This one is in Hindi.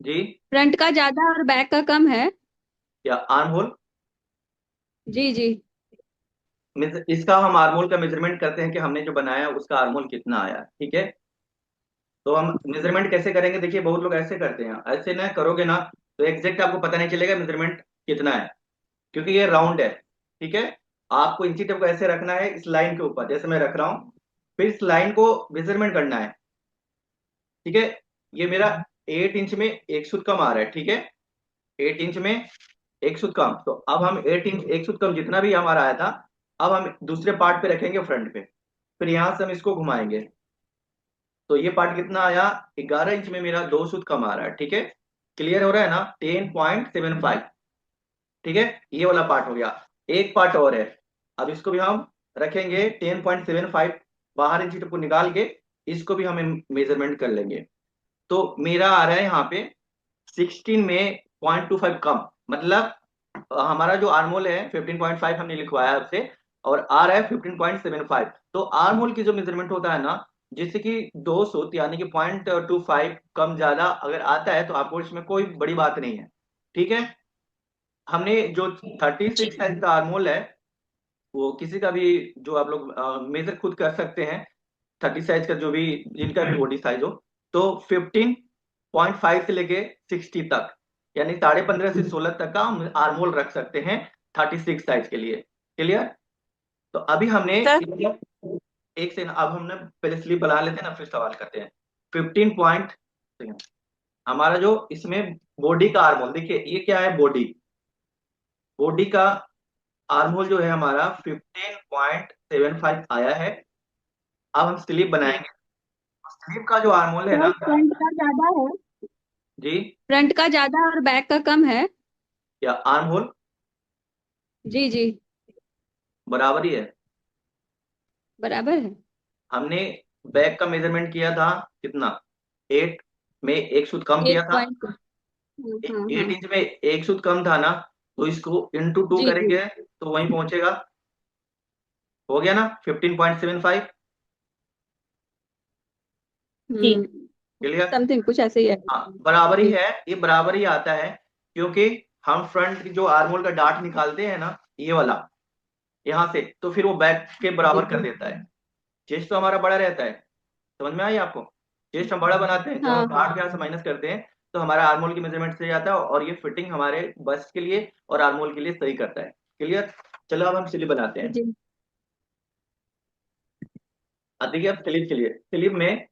जी। फ्रंट का ज्यादा और बैक का कम है। या आर्म होल। जी जी। इसका हम आर्म होल का मेजरमेंट करते हैं कि हमने जो बनाया उसका आर्म होल कितना आया, ठीक है। तो हम मेजरमेंट कैसे करेंगे, देखिए बहुत लोग ऐसे करते हैं, ऐसे ना करोगे ना तो एग्जैक्ट आपको पता नहीं चलेगा मेजरमेंट कितना है, क्योंकि ये राउंड है, ठीक है। आपको इंची टेप को ऐसे रखना है इस लाइन के ऊपर, जैसे मैं रख रहा हूँ, फिर इस लाइन को मेजरमेंट करना है, ठीक है। ये मेरा 8 इंच में 1 सूत कम आ रहा है, ठीक है। 8 इंच में 1 सूत कम, तो अब हम 8 इंच 1 सूत कम जितना भी हमारा आया था, अब हम दूसरे पार्ट पे रखेंगे फ्रंट पे, फिर यहां से हम इसको घुमाएंगे, तो ये पार्ट कितना आया, 11 इंच में मेरा 2 सूत कम आ रहा है, ठीक है। क्लियर हो रहा है ना, 10.75, ठीक है। ये वाला पार्ट हो गया। एक पार्ट और है, अब इसको भी हम रखेंगे 10.75, बाहर इंची टेप को निकाल के इसको भी हमें मेजरमेंट कर लेंगे। तो मेरा आ रहा है यहाँ पे 16 में 0.25 कम, मतलब हमारा जो आर्मोल है 15.5 हमने लिखवाया है उससे, और आ रहा है 15.75। तो आर्मोल की जो मेजरमेंट होता है ना, जैसे कि 2 सूत यानी कि 0.25 कम ज्यादा अगर आता है तो आपको इसमें कोई बड़ी बात नहीं है, ठीक है। हमने जो 36 साइज का आर्मोल है, वो किसी का भी, जो आप लोग मेजर खुद कर सकते हैं, 30 साइज का जो भी, जिनका भी बॉडी साइज हो, तो 15.5 से लेके 60 तक, यानी 15.5 से 16 तक का हम आर्मोल रख सकते हैं 36 साइज के लिए। क्लियर। तो अभी हमने सर। एक से अब हमने पहले स्लीप बना लेते हैं ना, फिर सवाल करते हैं। 15 पॉइंट, हमारा जो इसमें बॉडी का आर्मोल, देखिए ये क्या है, बॉडी, बॉडी का आर्महोल जो है हमारा 15.75 आया है। अब हम स्लीप बनाएंगे, स्लीप का जो आर्महोल है सर ना। फ्रंट का ज्यादा है। जी। फ्रंट का ज्यादा और बैक का कम है। या आर्महोल जी जी। बराबर ही है। बराबर है। हमने बैक का मेजरमेंट किया था कितना, 8 में 1 सूत कम किया एट था। पॉइंट हाँ हाँ। 8 इंच में 1 सूत कम था ना, तो इसको इंटू 2 जी जी। करेंगे तो वहीं पहुंचेगा, हो गया ना 15.75। क्लियर। समथिंग कुछ ऐसे ही है। हाँ बराबर ही जी है, ये बराबर ही आता है, क्योंकि हम फ्रंट की जो आर्मोल का डार्ट निकालते हैं ना, ये वाला, यहाँ से, तो फिर वो बैक के जी। बराबर कर देता है। चेस्ट तो हमारा बड़ा रहता है, समझ में आई आपको। चेस्ट हम बड़ा बनाते हैं, जब हम हाँ हाँ। डार्ट के यहाँ से माइनस करते हैं तो हमारा आर्मोल की मेजरमेंट सही आता है, और ये फिटिंग हमारे बस्ट के लिए और आर्मोल के लिए सही करता है। क्लियर। चलो अब हम स्लीव बनाते हैं। जी। अब देखिए, अब स्लीव के लिए, स्लीव में